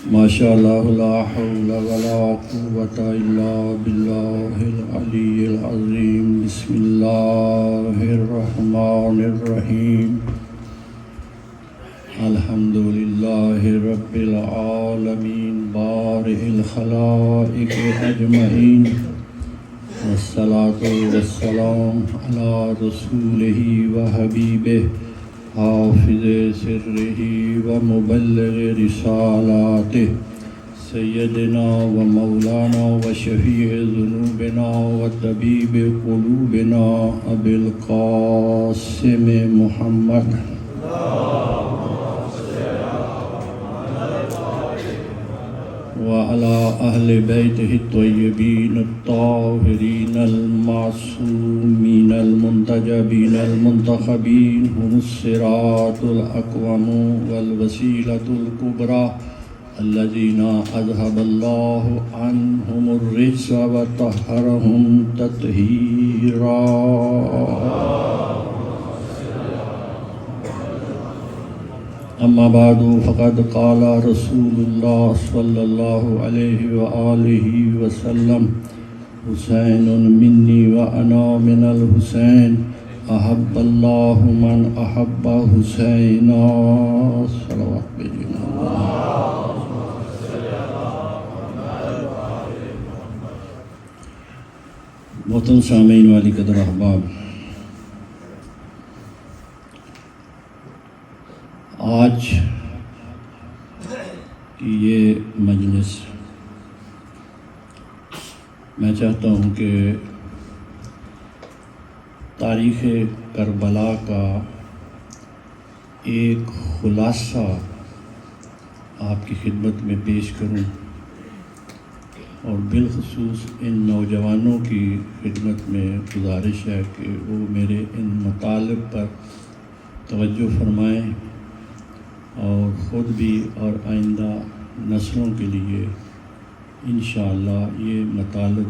ماشاء اللہ لا حول ولا قوة الا باللہ العلی العظیم بسم اللہ الرحمن الرحیم الحمد للہ رب العالمین بارئ الخلائق اجمعین والصلاة والسلام علی رسولہ وحبیبہ حافظ سرہ ومبلغ رسالاتہ سیدنا و مولانا و شفیع ذنوبنا و طبیب قلوبنا ابی القاسم محمد وعلى أهل بيته الطيبين الطاهرين المعصومين المنتجبين المنتخبين هم الصراط الأقوم والوسيلة الكبرى الذين أذهب الله عنهم الرجس وطهرهم تطهيرا. اما بعد فقد قال رسول اللہ صلی اللہ علیہ وآلہ وسلم حسین منی وانا من الحسین احب اللہ من احب حسینا. صلوات بجینا. محترم سامعین والی قدر احباب، آج کی یہ مجلس میں چاہتا ہوں کہ تاریخ کربلا کا ایک خلاصہ آپ کی خدمت میں پیش کروں اور بالخصوص ان نوجوانوں کی خدمت میں گزارش ہے کہ وہ میرے ان مطالب پر توجہ فرمائیں اور خود بھی اور آئندہ نسلوں کے لیے انشاءاللہ یہ مطالب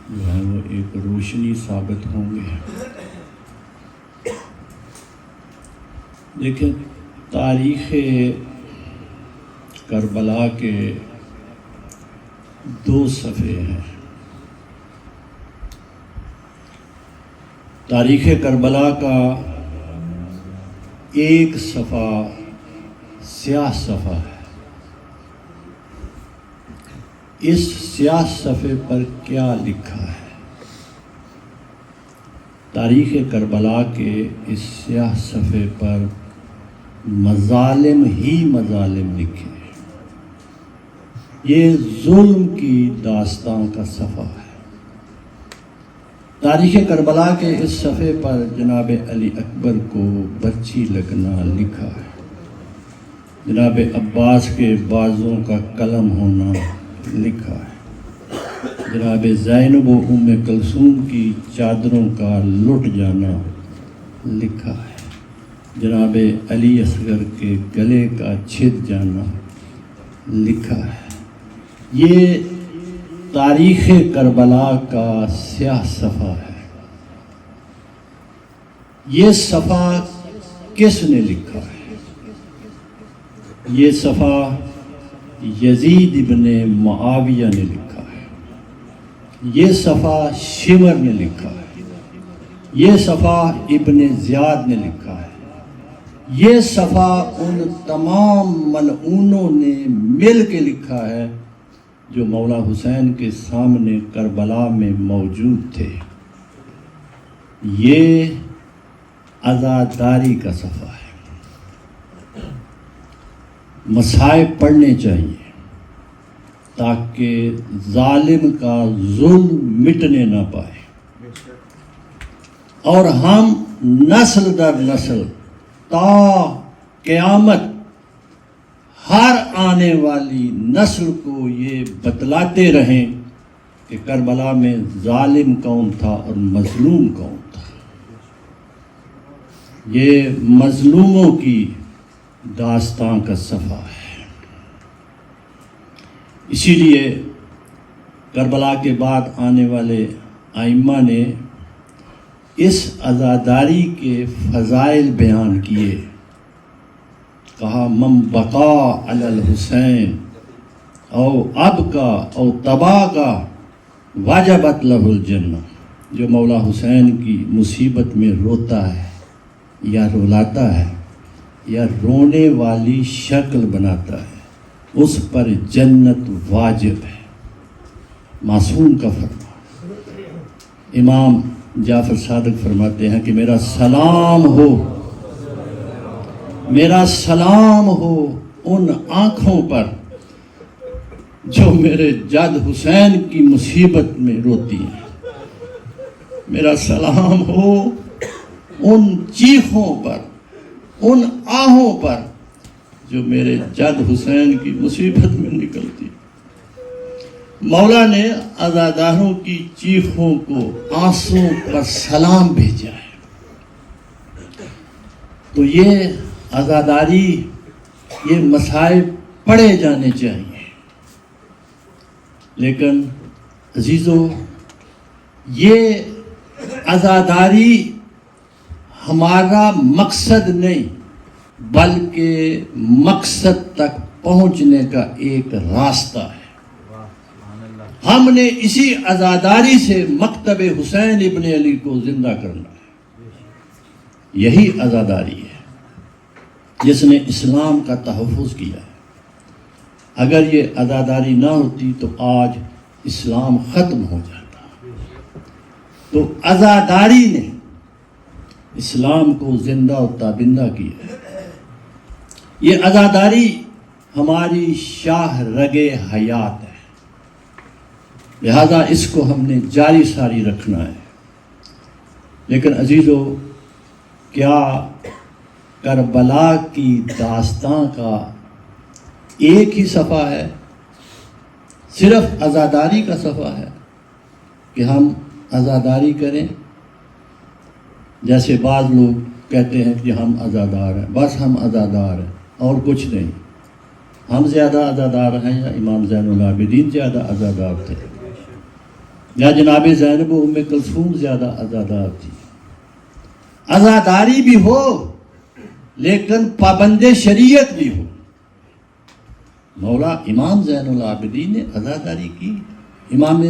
جو ہیں وہ ایک روشنی ثابت ہوں گے. دیکھیں، تاریخ کربلا کے 2 صفحے ہیں. تاریخ کربلا کا ایک صفحہ سیاہ صفحہ ہے. اس سیاہ صفحے پر کیا لکھا ہے؟ تاریخ کربلا کے اس سیاہ صفحے پر مظالم ہی مظالم لکھے ہیں. یہ ظلم کی داستان کا صفحہ ہے. تاریخ کربلا کے اس صفحے پر جناب علی اکبر کو بچی لگنا لکھا ہے. جناب عباس کے بازوں کا قلم ہونا لکھا ہے. جناب زینب و ام کلثوم کی چادروں کا لٹ جانا لکھا ہے. جناب علی اصغر کے گلے کا چھد جانا لکھا ہے. یہ تاریخ کربلا کا سیاہ صفحہ ہے. یہ صفحہ کس نے لکھا ہے؟ یہ صفحہ یزید ابن معاویہ نے لکھا ہے. یہ صفحہ شمر نے لکھا ہے. یہ صفحہ ابن زیاد نے لکھا ہے. یہ صفحہ ان تمام ملعونوں نے مل کے لکھا ہے جو مولا حسین کے سامنے کربلا میں موجود تھے. یہ عزاداری کا صفحہ ہے. مصائب پڑھنے چاہیے تاکہ ظالم کا ظلم مٹنے نہ پائے اور ہم نسل در نسل تا قیامت ہر آنے والی نسل کو یہ بتلاتے رہیں کہ کربلا میں ظالم کون تھا اور مظلوم کون تھا. یہ مظلوموں کی داستان کا صفحہ ہے. اسی لیے کربلا کے بعد آنے والے ائمہ نے اس عزاداری کے فضائل بیان کیے. کہا من بقا علی الحسین او اب کا او تباہ کا واجبت لہ الجنہ. جو مولا حسین کی مصیبت میں روتا ہے یا رلاتا ہے یا رونے والی شکل بناتا ہے اس پر جنت واجب ہے. معصوم کا فرمان. امام جعفر صادق فرماتے ہیں کہ میرا سلام ہو ان آنکھوں پر جو میرے جد حسین کی مصیبت میں روتی ہیں. میرا سلام ہو ان چیخوں پر، ان آہوں پر جو میرے جد حسین کی مصیبت میں نکلتی. مولا نے عزاداروں کی چیخوں کو آنسوں پر سلام بھیجا ہے. تو یہ عزاداری، یہ مصائب پڑھے جانے چاہیے. لیکن عزیزو، یہ عزاداری ہمارا مقصد نہیں بلکہ مقصد تک پہنچنے کا ایک راستہ ہے. ہم نے اسی عزاداری سے مکتب حسین ابن علی کو زندہ کرنا ہے. یہی عزاداری ہے جس نے اسلام کا تحفظ کیا ہے. اگر یہ عزاداری نہ ہوتی تو آج اسلام ختم ہو جاتا. تو عزاداری نے اسلام کو زندہ و تابندہ کیا ہے. یہ عزاداری ہماری شاہ رگ حیات ہے، لہذا اس کو ہم نے جاری ساری رکھنا ہے. لیکن عزیزو، کیا کربلا کی داستان کا ایک ہی صفحہ ہے؟ صرف عزاداری کا صفحہ ہے کہ ہم عزاداری کریں؟ جیسے بعض لوگ کہتے ہیں کہ ہم عزادار ہیں، بس ہم عزادار ہیں اور کچھ نہیں. ہم زیادہ عزادار ہیں یا امام زین العابدین زیادہ عزادار تھے، یا جناب زینب و ام کلثوم زیادہ عزادار تھی؟ عزاداری بھی ہو لیکن پابند شریعت بھی ہو. مولا امام زین العابدین نے عزاداری کی. امام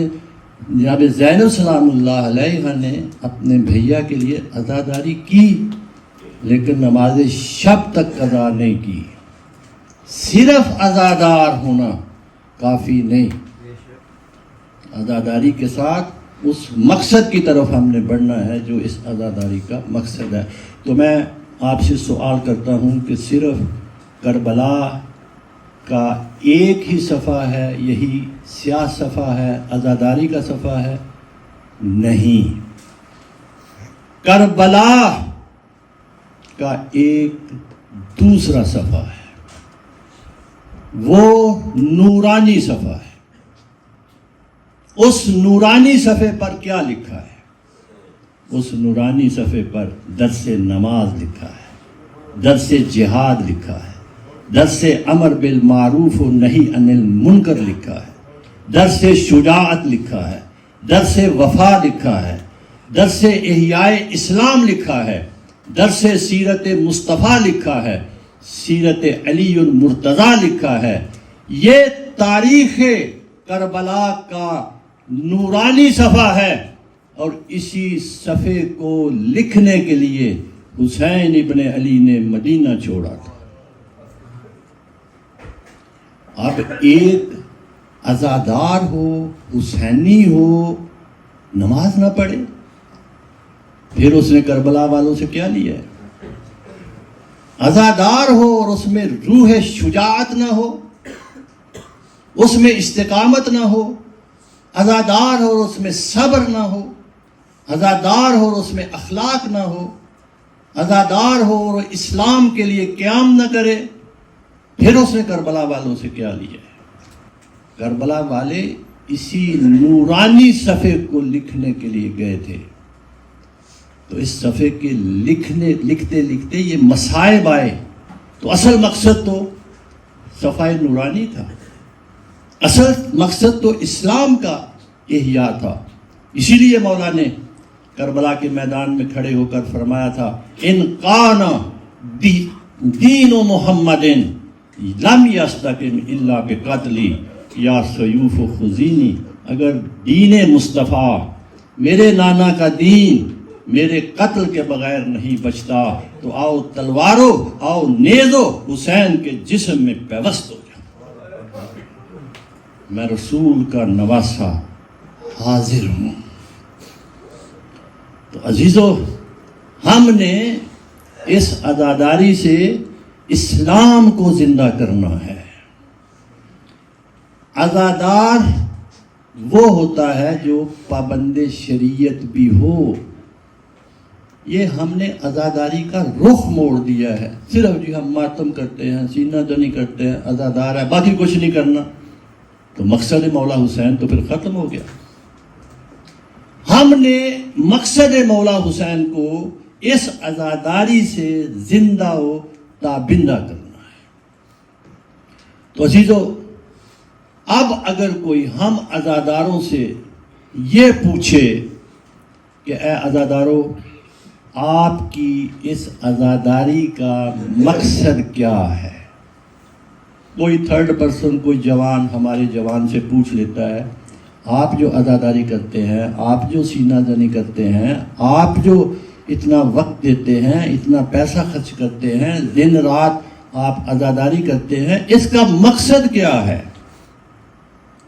جناب زینب سلام اللہ علیہ نے اپنے بھیا کے لیے عزاداری کی، لیکن نماز شب تک قضا نہیں کی. صرف عزادار ہونا کافی نہیں، عزاداری کے ساتھ اس مقصد کی طرف ہم نے بڑھنا ہے جو اس عزاداری کا مقصد ہے. تو میں آپ سے سوال کرتا ہوں کہ صرف کربلا کا ایک ہی صفحہ ہے، یہی سیاہ صفحہ ہے، عزاداری کا صفحہ ہے؟ نہیں. کربلا کا ایک دوسرا صفحہ ہے، وہ نورانی صفحہ ہے. اس نورانی صفحے پر کیا لکھا ہے؟ اس نورانی صفحے پر درس نماز لکھا ہے، درس جہاد لکھا ہے، درس امر بالمعروف و نہی عن المنکر لکھا ہے، درس شجاعت لکھا ہے، درس وفا لکھا ہے، درس احیاء اسلام لکھا ہے، درس سیرت مصطفیٰ لکھا ہے، سیرت علی المرتضیٰ لکھا ہے. یہ تاریخ کربلا کا نورانی صفحہ ہے، اور اسی صفحے کو لکھنے کے لیے حسین ابن علی نے مدینہ چھوڑا تھا. اب ایک عزادار ہو، حسینی ہو، نماز نہ پڑھے، پھر اس نے کربلا والوں سے کیا لیا ہے؟ عزادار ہو اور اس میں روح شجاعت نہ ہو، اس میں استقامت نہ ہو، عزادار ہو اور اس میں صبر نہ ہو، عزادار ہو اور اس میں اخلاق نہ ہو، عزادار ہو اور اسلام کے لیے قیام نہ کرے، پھر اس نے کربلا والوں سے کیا لیا ہے؟ کربلا والے اسی نورانی صفحے کو لکھنے کے لیے گئے تھے. تو اس صفحے کے لکھتے لکھتے یہ مصائب آئے. تو اصل مقصد تو صفحہ نورانی تھا، اصل مقصد تو اسلام کا احیاء تھا. اسی لیے مولا نے کربلا کے میدان میں کھڑے ہو کر فرمایا تھا، ان کان دین محمد لم یستقم الا بقتلی یا سیوف خزینی، اگر دین مصطفیٰ میرے نانا کا دین میرے قتل کے بغیر نہیں بچتا تو آؤ تلوارو، آؤ نیزو، حسین کے جسم میں پیوست ہو جاؤ۔ میں رسول کا نواسا حاضر ہوں۔ تو عزیزو، ہم نے اس عزاداری سے اسلام کو زندہ کرنا ہے۔ عزادار وہ ہوتا ہے جو پابند شریعت بھی ہو۔ یہ ہم نے عزاداری کا رخ موڑ دیا ہے، صرف ہم ماتم کرتے ہیں، سینہ جنی کرتے ہیں، عزادار ہے، باقی کچھ نہیں کرنا، تو مقصد مولا حسین تو پھر ختم ہو گیا۔ ہم نے مقصد مولا حسین کو اس عزاداری سے زندہ و تابندہ کرنا ہے۔ تو عزیزو، اب اگر کوئی ہم عزاداروں سے یہ پوچھے کہ اے عزادارو، آپ کی اس عزاداری کا مقصد کیا ہے، کوئی تھرڈ پرسن، کوئی جوان ہمارے جوان سے پوچھ لیتا ہے، آپ جو عزاداری کرتے ہیں، آپ جو سینہ زنی کرتے ہیں، آپ جو اتنا وقت دیتے ہیں، اتنا پیسہ خرچ کرتے ہیں، دن رات آپ عزاداری کرتے ہیں، اس کا مقصد کیا ہے؟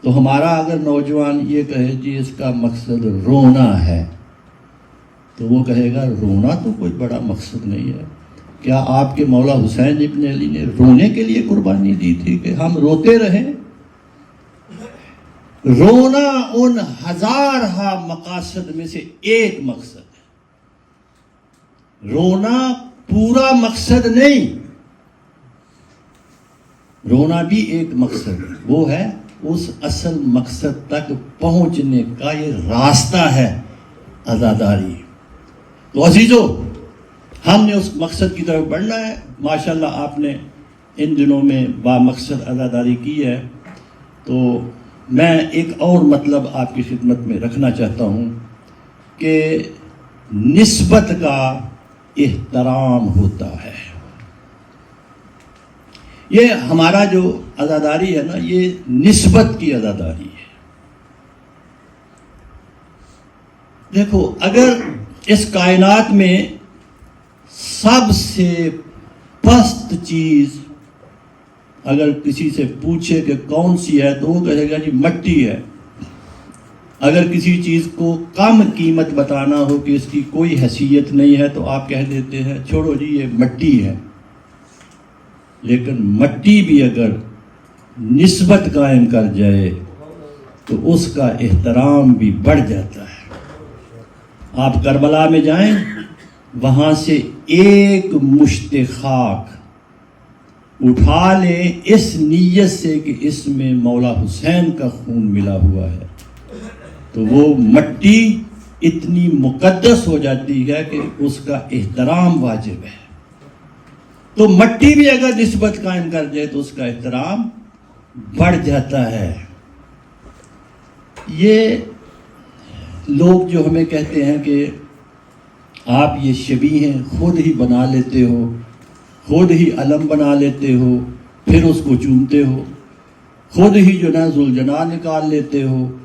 تو ہمارا اگر نوجوان یہ کہے جی اس کا مقصد رونا ہے، تو وہ کہے گا رونا تو کوئی بڑا مقصد نہیں ہے۔ کیا آپ کے مولا حسین ابن علی نے رونے کے لیے قربانی دی تھی کہ ہم روتے رہیں؟ رونا ان ہزارہا مقاصد میں سے ایک مقصد ہے۔ رونا پورا مقصد نہیں، رونا بھی ایک مقصد ہے، وہ ہے اس اصل مقصد تک پہنچنے کا یہ راستہ ہے عزاداری۔ تو عزیزو، ہم نے اس مقصد کی طرف بڑھنا ہے۔ ماشاءاللہ آپ نے ان دنوں میں بامقصد عزاداری کی ہے، تو میں ایک اور مطلب آپ کی خدمت میں رکھنا چاہتا ہوں کہ نسبت کا احترام ہوتا ہے۔ یہ ہمارا جو عزاداری ہے نا، یہ نسبت کی عزاداری ہے۔ دیکھو، اگر اس کائنات میں سب سے پست چیز اگر کسی سے پوچھے کہ کون سی ہے تو وہ کہے گا جی مٹی ہے۔ اگر کسی چیز کو کم قیمت بتانا ہو کہ اس کی کوئی حیثیت نہیں ہے تو آپ کہہ دیتے ہیں چھوڑو جی یہ مٹی ہے۔ لیکن مٹی بھی اگر نسبت قائم کر جائے تو اس کا احترام بھی بڑھ جاتا ہے۔ آپ کربلا میں جائیں، وہاں سے ایک مشت خاک اٹھا لیں اس نیت سے کہ اس میں مولا حسین کا خون ملا ہوا ہے، تو وہ مٹی اتنی مقدس ہو جاتی ہے کہ اس کا احترام واجب ہے۔ تو مٹی بھی اگر نسبت قائم کر جائے تو اس کا احترام بڑھ جاتا ہے۔ یہ لوگ جو ہمیں کہتے ہیں کہ آپ یہ شبیہ ہیں، خود ہی بنا لیتے ہو، خود ہی علم بنا لیتے ہو، پھر اس کو چومتے ہو، خود ہی جو نا ذوالجناح نکال لیتے ہو،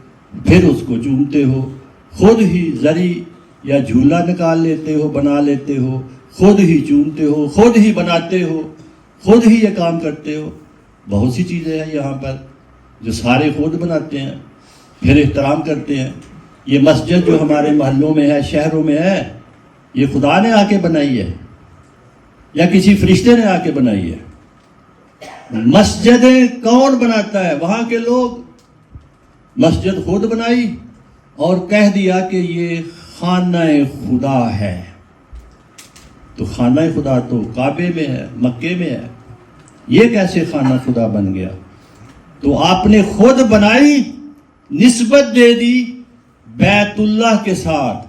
پھر اس کو چومتے ہو، خود ہی زری یا جھولا نکال لیتے ہو، بنا لیتے ہو، خود ہی چومتے ہو، خود ہی بناتے ہو، خود ہی یہ کام کرتے ہو۔ بہت سی چیزیں ہیں یہاں پر جو سارے خود بناتے ہیں، پھر احترام کرتے ہیں۔ یہ مسجد جو ہمارے محلوں میں ہے، شہروں میں ہے، یہ خدا نے آ کے بنائی ہے یا کسی فرشتے نے آ کے بنائی ہے؟ مسجدیں کون بناتا ہے؟ وہاں کے لوگ۔ مسجد خود بنائی اور کہہ دیا کہ یہ خانہ خدا ہے۔ تو خانہ خدا تو کعبے میں ہے، مکے میں ہے، یہ کیسے خانہ خدا بن گیا؟ تو آپ نے خود بنائی، نسبت دے دی بیت اللہ کے ساتھ،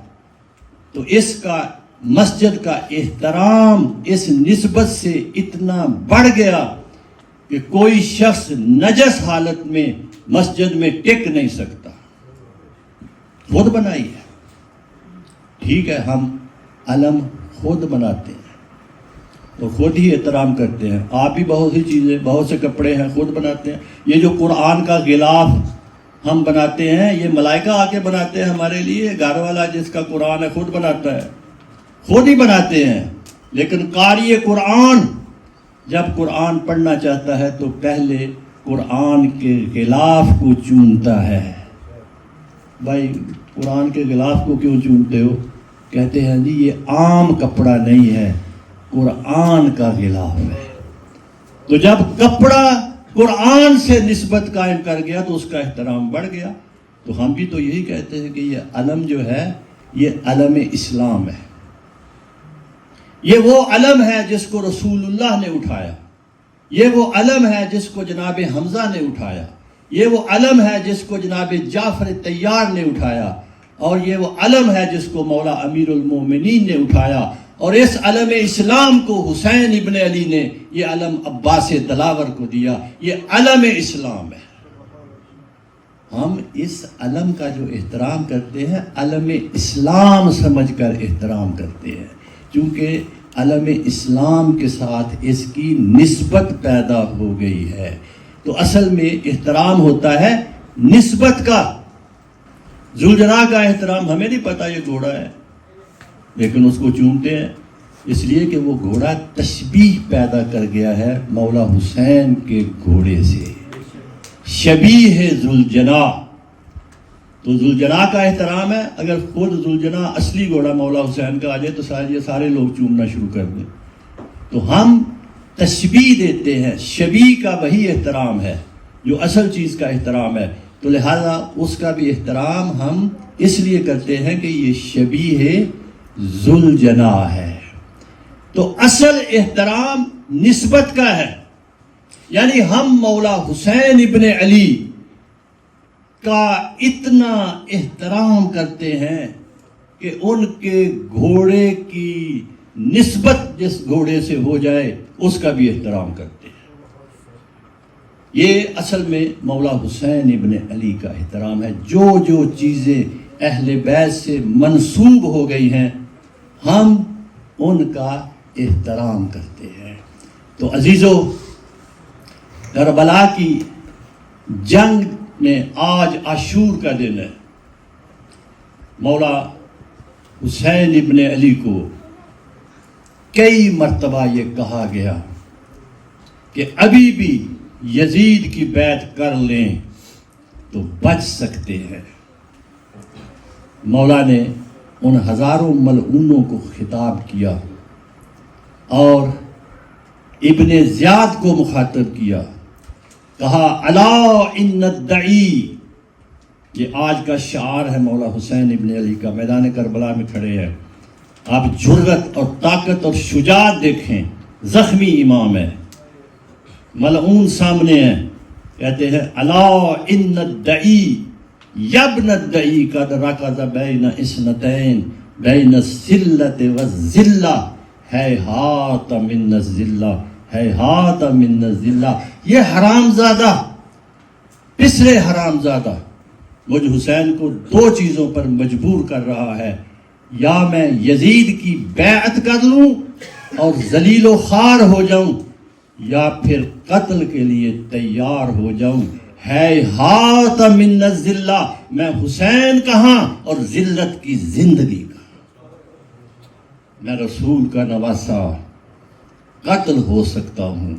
تو اس کا مسجد کا احترام اس نسبت سے اتنا بڑھ گیا کہ کوئی شخص نجس حالت میں مسجد میں ٹک نہیں سکتا۔ خود بنائی ہے۔ ٹھیک ہے، ہم علم خود بناتے ہیں، تو خود ہی احترام کرتے ہیں. آپ بھی بہت سی چیزیں، بہت سے کپڑے ہیں خود بناتے ہیں. یہ جو قرآن کا غلاف ہم بناتے ہیں یہ ملائکہ آ کے بناتے ہیں ہمارے لیے. گھر والا جس کا قرآن ہے خود بناتا ہے، خود ہی بناتے ہیں. لیکن قاری قرآن جب قرآن پڑھنا چاہتا ہے تو پہلے قرآن کے غلاف کو چونتا ہے. بھائی قرآن کے غلاف کو کیوں چونتے ہو؟ کہتے ہیں جی یہ عام کپڑا نہیں ہے، قرآن کا غلاف ہے. تو جب کپڑا قرآن سے نسبت قائم کر گیا تو اس کا احترام بڑھ گیا. تو ہم بھی تو یہی کہتے ہیں کہ یہ علم جو ہے یہ علم اسلام ہے. یہ وہ علم ہے جس کو رسول اللہ نے اٹھایا. یہ وہ علم ہے جس کو جناب حمزہ نے اٹھایا. یہ وہ علم ہے جس کو جناب جعفر طیار نے اٹھایا. اور یہ وہ علم ہے جس کو مولا امیر المومنین نے اٹھایا. اور اس علم اسلام کو حسین ابن علی نے یہ علم عباس دلاور کو دیا. یہ علم اسلام ہے. ہم اس علم کا جو احترام کرتے ہیں علم اسلام سمجھ کر احترام کرتے ہیں، چونکہ علم اسلام کے ساتھ اس کی نسبت پیدا ہو گئی ہے. تو اصل میں احترام ہوتا ہے نسبت کا. ذوالجناح کا احترام ہمیں نہیں پتا یہ گھوڑا ہے، لیکن اس کو چومتے ہیں اس لیے کہ وہ گھوڑا تشبیہ پیدا کر گیا ہے مولا حسین کے گھوڑے سے. شبیہ ذوالجناح. تو ذوالجناح کا احترام ہے. اگر خود ذوالجناح اصلی گھوڑا مولا حسین کا آ جائے تو یہ سارے لوگ چومنا شروع کر دیں. تو ہم تشبیہ دیتے ہیں. شبیہ کا وہی احترام ہے جو اصل چیز کا احترام ہے. تو لہذا اس کا بھی احترام ہم اس لیے کرتے ہیں کہ یہ شبیہ ذوالجناح ہے. تو اصل احترام نسبت کا ہے. یعنی ہم مولا حسین ابن علی کا اتنا احترام کرتے ہیں کہ ان کے گھوڑے کی نسبت جس گھوڑے سے ہو جائے اس کا بھی احترام کرتے ہیں. یہ اصل میں مولا حسین ابن علی کا احترام ہے. جو چیزیں اہل بیت سے منسوب ہو گئی ہیں ہم ان کا احترام کرتے ہیں. تو عزیزو، کربلا کی جنگ میں آج عاشور کا دن ہے. مولا حسین ابن علی کو کئی مرتبہ یہ کہا گیا کہ ابھی بھی یزید کی بیعت کر لیں تو بچ سکتے ہیں. مولا نے ان ہزاروں ملعونوں کو خطاب کیا اور ابن زیاد کو مخاطب کیا. کہا الا ان الدعی. یہ آج کا شعار ہے مولا حسین ابن علی کا. میدان کربلا میں کھڑے ہیں آپ، جرأت اور طاقت اور شجاعت دیکھیں. زخمی امام ہے، ملعون سامنے ہیں، کہتے ہیں الا ان الدعی یبن الدعی قد رکض بین اثنتین بین الذلۃ والذلہ ہیہات من الذلہ ہیہات من الذلہ. یہ حرامزادہ، پسرے حرامزادہ مجھ حسین کو دو چیزوں پر مجبور کر رہا ہے. یا میں یزید کی بیعت کر لوں اور ذلیل و خوار ہو جاؤں، یا پھر قتل کے لیے تیار ہو جاؤں. ہیہات من الذلہ، میں حسین کہاں اور ذلت کی زندگی کہاں. میں رسول کا نواسا، قتل ہو سکتا ہوں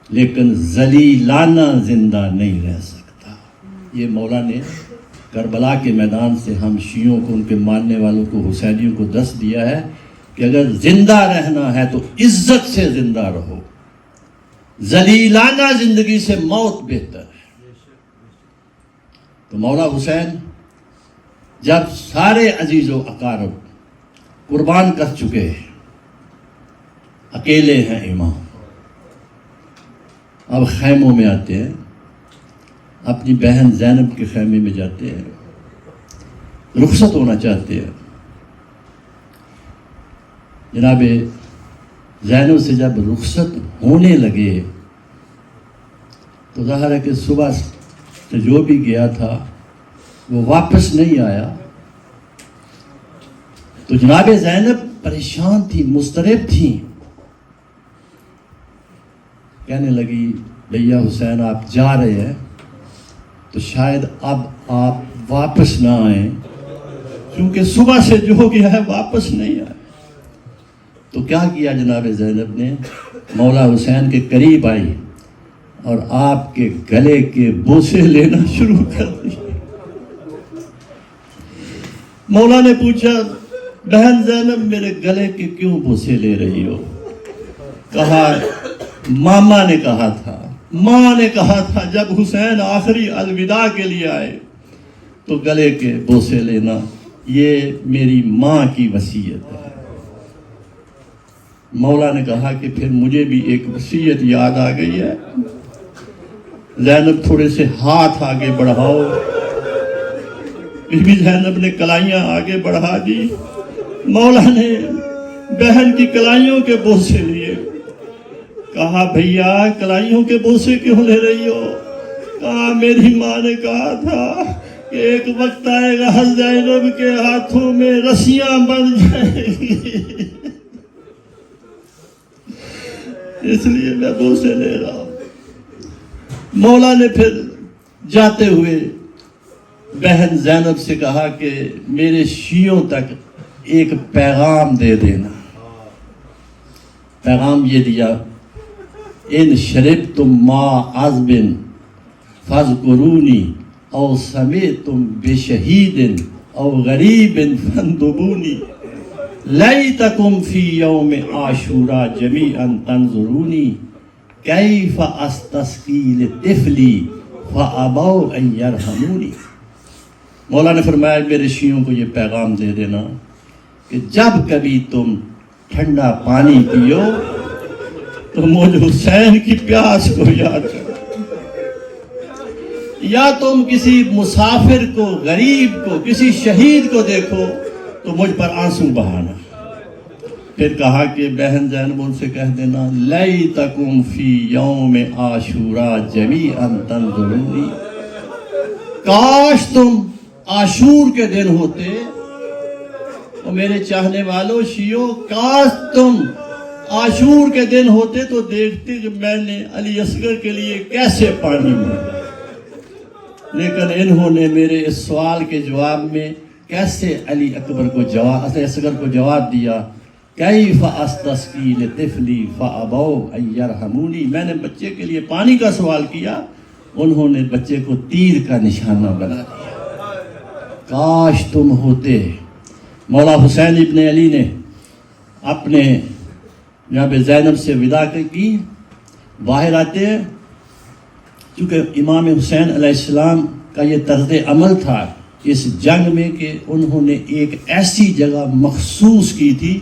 لیکن ذلیلانہ زندہ نہیں رہ سکتا. یہ مولا نے کربلا کے میدان سے ہم شیعوں کو، ان کے ماننے والوں کو، حسینیوں کو درس دیا ہے کہ اگر زندہ رہنا ہے تو عزت سے زندہ رہو. ذلیلانہ زندگی سے موت بہتر ہے. تو مولا حسین جب سارے عزیز و اقارب قربان کر چکے، اکیلے ہیں امام، اب خیموں میں آتے ہیں، اپنی بہن زینب کے خیمے میں جاتے ہیں، رخصت ہونا چاہتے ہیں. جناب زینب سے جب رخصت ہونے لگے تو ظاہر ہے کہ صبح سے جو بھی گیا تھا وہ واپس نہیں آیا. تو جناب زینب پریشان تھی، مضطرب تھی کہنے لگی بھیا حسین آپ جا رہے ہیں تو شاید اب آپ واپس نہ آئیں، کیونکہ صبح سے جو گیا ہے واپس نہیں آئے۔ تو کیا کیا جناب زینب نے؟ مولا حسین کے قریب آئی اور آپ کے گلے کے بوسے لینا شروع کر دی۔ مولا نے پوچھا بہن زینب میرے گلے کے کیوں بوسے لے رہی ہو؟ کہا ماما نے کہا تھا، ماں نے کہا تھا جب حسین آخری الوداع کے لیے آئے تو گلے کے بوسے لینا، یہ میری ماں کی وصیت ہے۔ مولا نے کہا کہ پھر مجھے بھی ایک وصیت یاد آ گئی ہے۔ زینب تھوڑے سے ہاتھ آگے بڑھاؤ۔ بی بی زینب نے کلائیاں آگے بڑھا دی۔ مولا نے بہن کی کلائیوں کے بوسے لیے۔ کہا بھیا کلائیوں کے بوسے کیوں لے رہی ہو؟ کہا میری ماں نے کہا تھا کہ ایک وقت آئے گا زینب کے ہاتھوں میں رسیاں بن جائیں گی، اس لیے میں بوسے لے رہا ہوں۔ مولا نے پھر جاتے ہوئے بہن زینب سے کہا کہ میرے شیعوں تک ایک پیغام دے دینا۔ پیغام یہ دیا ان شربتم ما عذب فاذکرونی او سمعتم بشہید او غریب فاندبونی لیتکم فی یوم عاشورا جمیعا تنظرونی کیف استسقی لطفلی فابوا ان یرحمونی۔ مولا نے فرمایا میرے شیعوں کو یہ پیغام دے دینا کہ جب کبھی تم ٹھنڈا پانی پیو تو مجھ حسین کی پیاس کو یاد کرو، یا تم کسی مسافر کو، غریب کو، کسی شہید کو دیکھو تو مجھ پر آنسو بہانا۔ پھر کہا کہ بہن زینب ان سے کہہ دینا لیتکم فی یوم عاشورا جمیعا تنظرونی، کاش تم عاشور کے دن ہوتے، اور میرے چاہنے والوں شیعوں کاش تم عاشور کے دن ہوتے تو دیکھتے کہ میں نے علی اصغر کے لیے کیسے پانی مانگا، لیکن انہوں نے میرے اس سوال کے جواب میں کیسے علی اصغر کو جواب دیا کیف استسقی لطفلی فابوا ان یرحمونی، میں نے بچے کے لیے پانی کا سوال کیا، انہوں نے بچے کو تیر کا نشانہ بنا دیا۔ کاش تم ہوتے۔ مولا حسین ابن علی نے اپنے جناب زینب سے وداع کی، باہر آتے ہیں، کیونکہ امام حسین علیہ السلام کا یہ طرز عمل تھا اس جنگ میں کہ انہوں نے ایک ایسی جگہ مخصوص کی تھی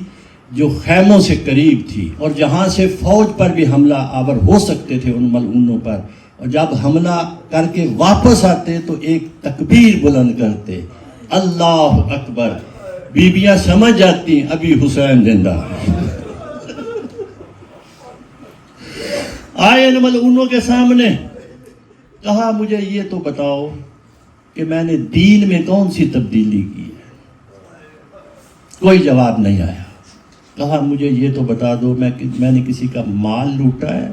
جو خیموں سے قریب تھی اور جہاں سے فوج پر بھی حملہ آور ہو سکتے تھے ان ملعونوں پر، اور جب حملہ کر کے واپس آتے تو ایک تکبیر بلند کرتے، اللہ اکبر، بیویاں سمجھ جاتی ابھی حسین زندہ۔ آئے ان ملعونوں کے سامنے، کہا مجھے یہ تو بتاؤ کہ میں نے دین میں کون سی تبدیلی کی ہے؟ کوئی جواب نہیں آیا۔ کہا مجھے یہ تو بتا دو میں نے کسی کا مال لوٹا ہے،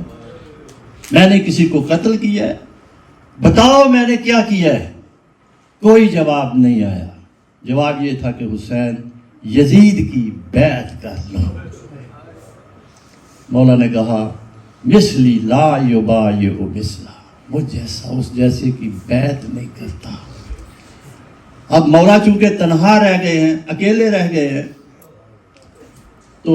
میں نے کسی کو قتل کیا ہے، بتاؤ میں نے کیا کیا ہے؟ کوئی جواب نہیں آیا۔ جواب یہ تھا کہ حسین یزید کی بیعت کر لو۔ مولا نے کہا مثلی لا یبایع مثلا، مجھ جیسا اس جیسے کی بیعت نہیں کرتا۔ اب مولا چونکہ تنہا رہ گئے ہیں، اکیلے رہ گئے ہیں، تو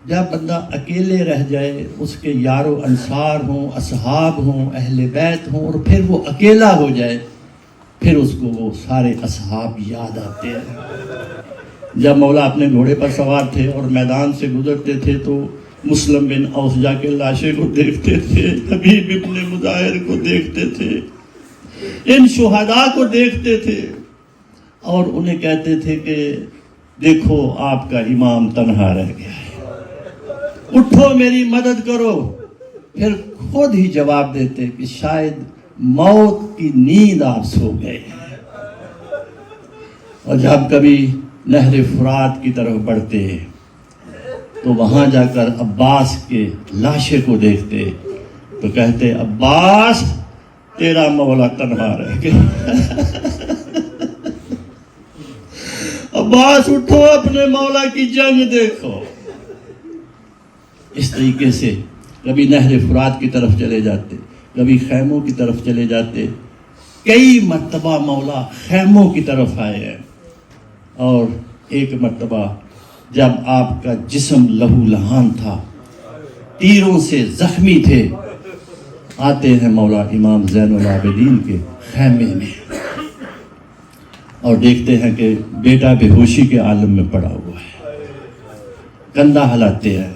جب بندہ اکیلے رہ جائے، اس کے یار و انصار ہوں، اصحاب ہوں، اہل بیت ہوں، اور پھر وہ اکیلا ہو جائے، پھر اس کو وہ سارے اصحاب یاد آتے ہیں۔ جب مولا اپنے گھوڑے پر سوار تھے اور میدان سے گزرتے تھے تو مسلم بن اوس جا کے لاشے کو دیکھتے تھے، حبیب ابن مظاہر کو دیکھتے تھے، ان شہداء کو دیکھتے تھے، اور انہیں کہتے تھے کہ دیکھو آپ کا امام تنہا رہ گیا ہے، اٹھو میری مدد کرو۔ پھر خود ہی جواب دیتے کہ شاید موت کی نیند آپ سو گئے ہیں۔ اور جب کبھی نہر فرات کی طرف بڑھتے تو وہاں جا کر عباس کے لاشے کو دیکھتے، تو کہتے عباس تیرا مولا تنہا رہ گیا۔ عباس اٹھو، اپنے مولا کی جنگ دیکھو۔ اس طریقے سے کبھی نہر فرات کی طرف چلے جاتے، کبھی خیموں کی طرف چلے جاتے۔ کئی مرتبہ مولا خیموں کی طرف آئے ہیں، اور ایک مرتبہ جب آپ کا جسم لہو لہان تھا، تیروں سے زخمی تھے، آتے ہیں مولا امام زین العابدین کے خیمے میں اور دیکھتے ہیں کہ بیٹا بے ہوشی کے عالم میں پڑا ہوا ہے۔ کندھا ہلاتے ہیں،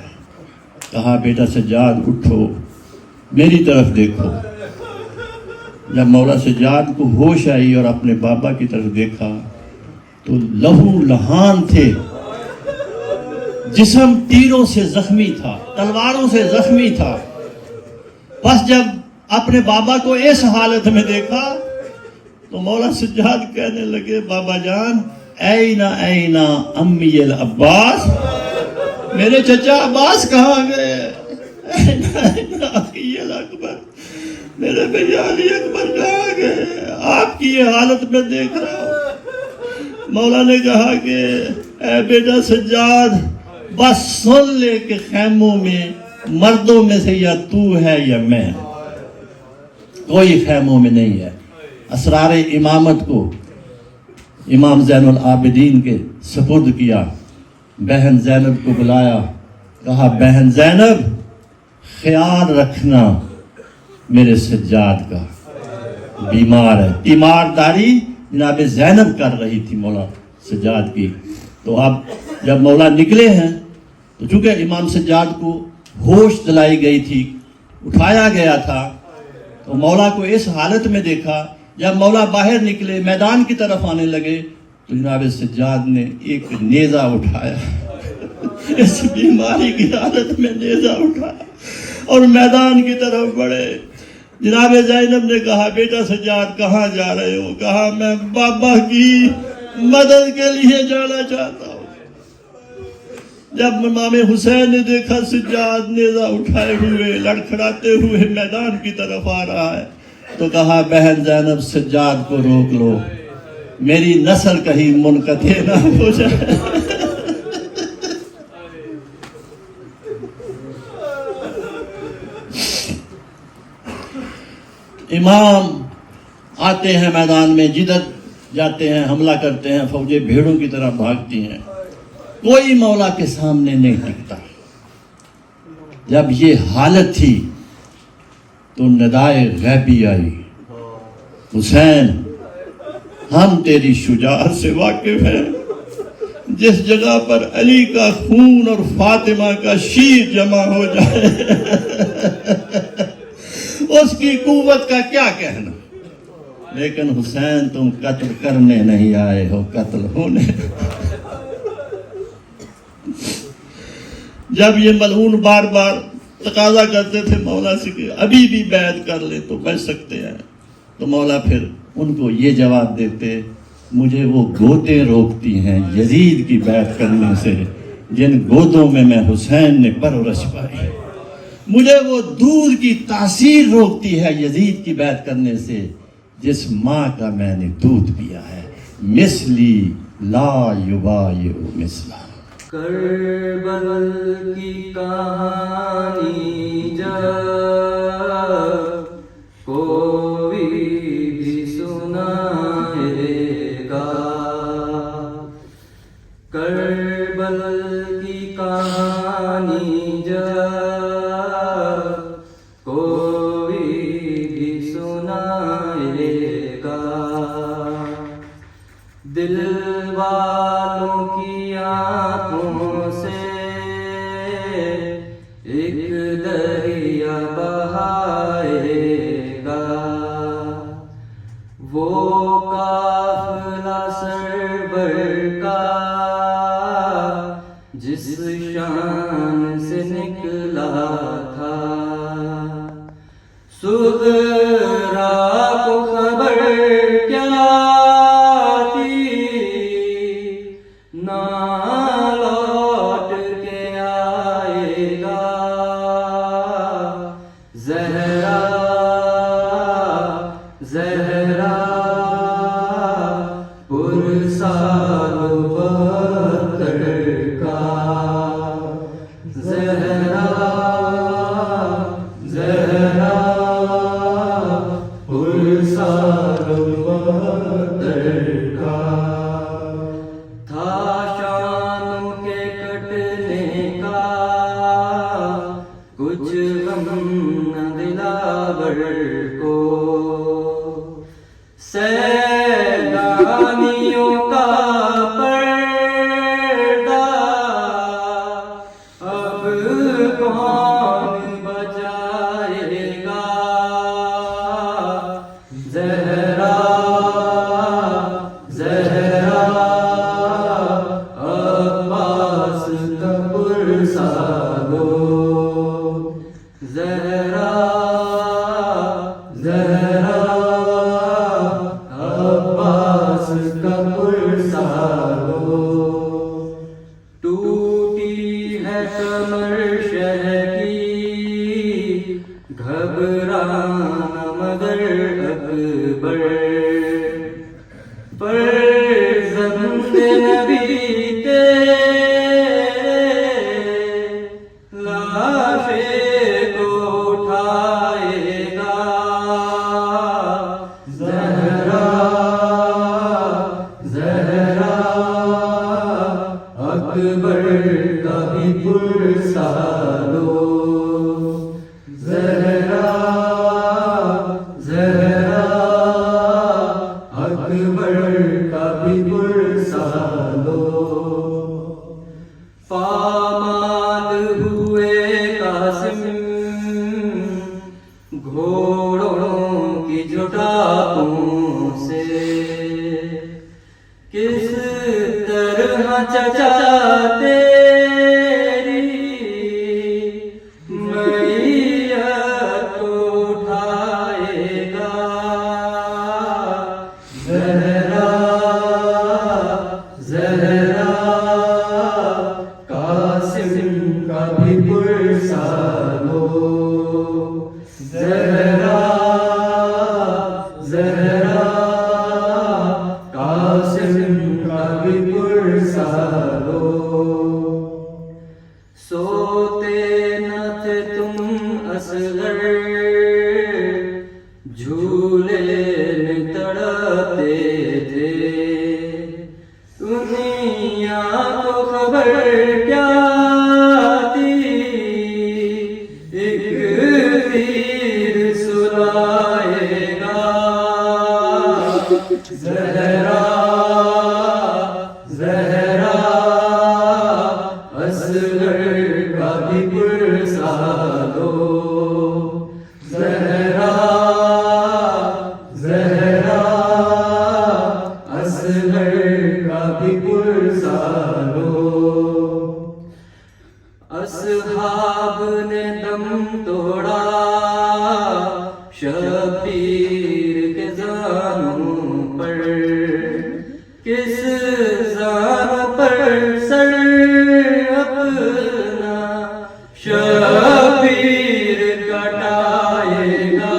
کہا بیٹا سجاد اٹھو، میری طرف دیکھو۔ جب مولا سجاد کو ہوش آئی اور اپنے بابا کی طرف دیکھا تو لہو لہان تھے، جسم تیروں سے زخمی تھا، تلواروں سے زخمی تھا۔ بس جب اپنے بابا کو اس حالت میں دیکھا تو مولا سجاد کہنے لگے بابا جان اینا اینا امی العباس، میرے چچا عباس کہاں گئے؟ اینا اینا اخی الاکبر، میرے بھیا علی اکبر کہاں گئے؟ آپ کی یہ حالت میں دیکھ رہا ہوں۔ مولا نے کہا کہ اے بیٹا سجاد بس سن لے کہ خیموں میں مردوں میں سے یا تو ہے یا میں، کوئی خیموں میں نہیں ہے۔ اسرار امامت کو امام زین العابدین کے سپرد کیا، بہن زینب کو بلایا، کہا بہن زینب خیال رکھنا میرے سجاد کا، بیمار ہے۔ تیمارداری جناب زینب کر رہی تھی مولا سجاد کی۔ تو اب جب مولا نکلے ہیں تو چونکہ امام سجاد کو ہوش دلائی گئی تھی، اٹھایا گیا تھا، تو مولا کو اس حالت میں دیکھا۔ جب مولا باہر نکلے میدان کی طرف آنے لگے تو جناب سجاد نے ایک نیزہ اٹھایا، اس بیماری کی حالت میں نیزہ اٹھایا اور میدان کی طرف بڑھے۔ جناب زینب نے کہا بیٹا سجاد کہاں جا رہے ہو؟ کہا میں بابا کی مدد کے لیے جانا چاہتا ہوں۔ جب امام حسین نے دیکھا سجاد نیزہ اٹھائے ہوئے لڑکھڑاتے ہوئے میدان کی طرف آ رہا ہے تو کہا بہن زینب سجاد کو روک لو، میری نسل کہیں منقطع نہ ہو جائے۔ امام آتے ہیں میدان میں، جدھر جاتے ہیں حملہ کرتے ہیں، فوجیں بھیڑوں کی طرح بھاگتی ہیں، کوئی مولا کے سامنے نہیں ٹکتا۔ جب یہ حالت تھی تو ندائے غیبی آئی، حسین ہم تیری شجاعت سے واقف ہیں، جس جگہ پر علی کا خون اور فاطمہ کا شیر جمع ہو جائے اس کی قوت کا کیا کہنا، لیکن حسین تم قتل کرنے نہیں آئے ہو، قتل ہونے۔ جب یہ ملعون بار بار تقاضا کرتے تھے مولا سے کہ ابھی بھی بیعت کر لے تو بچ سکتے ہیں، تو مولا پھر ان کو یہ جواب دیتے مجھے وہ گودیں روکتی ہیں یزید کی بیعت کرنے سے، جن گودوں میں حسین نے پرورش پائی، مجھے وہ دودھ کی تاثیر روکتی ہے یزید کی بیعت کرنے سے جس ماں کا میں نے دودھ پیا ہے، مثلی لا یبایع مثلا۔ کربل کی کہانی جب کوئی بھی سنائے گا، کربل کی کہانی جب کوئی بھی سنائے گا، دل والوں کی آنکھوں سے ایک دریا بہائے گا، وہ قافلہ سرور کا جس شان سے نکلا تھا، صغرا کو خبر کیا لوٹ کے آئے گا، زہرا زہرا پرساد بکر کا زہرا زہرا پرساد بکر کا تھا شام کے کٹنے کا کچھ غم نہ دلاور کو سیلانیوں کا پردہ اب کون بچائے گا زہرا زہرا عباس کا پرسادو زہرا زہرا عباس کا پرسادو ٹوٹی ہے کمر شہ کی گھبرانا مگر اکبر فرزند نبی تیرے لاشے کو اٹھائے گا زہرا زہرا اکبر کا بھی پرسادو زہرا زہرا اکبر کا بھی پرسادو پامال ہوئے قاسم گھوڑوں کی جٹاؤں سے کس طرح چچا تیری میت کو اٹھائے گا زہرا زہرا قاسم کا بھی پرسادو زہرا زہرا قاسم کا بھی پرسادو سوتے نہ تھے تم اصغر جھولے میں تڑپتے تھے دنیا کو خبر کیا تھی ایک تیر سلائے گا زہرا زہرا اصغر کا بھی پرسادو زہرا زہرا اصغر کا بھی پرسادو اصحاب نے دم توڑا شبیر کے زانوں پر کس زان پر سر اپنا شبیر کٹائے گا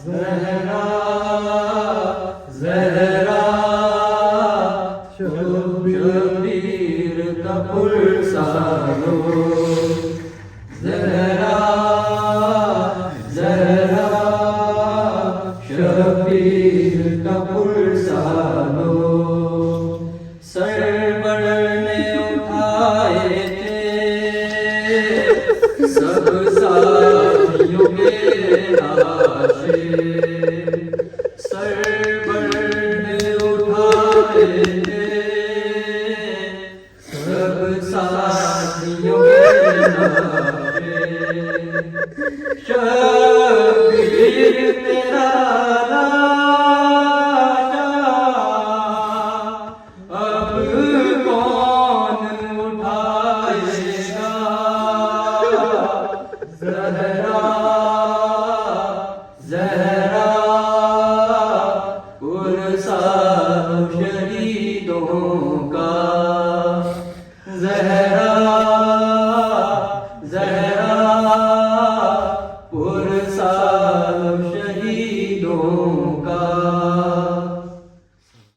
زہرا زہرا شبیر کا پرسادو زہرا زہرا شبیر کا پرسادو سرور نے اٹھائے تھے سب ساتھیوں کے لاشے سرور نے اٹھائے تھے سب ساتھیوں کے لاشے شبیر تیرا لاشا اب کون اٹھائے گا زہرا زہرا پرساد شہیدوں کا زہرا زہرا پرساد شہیدوں کا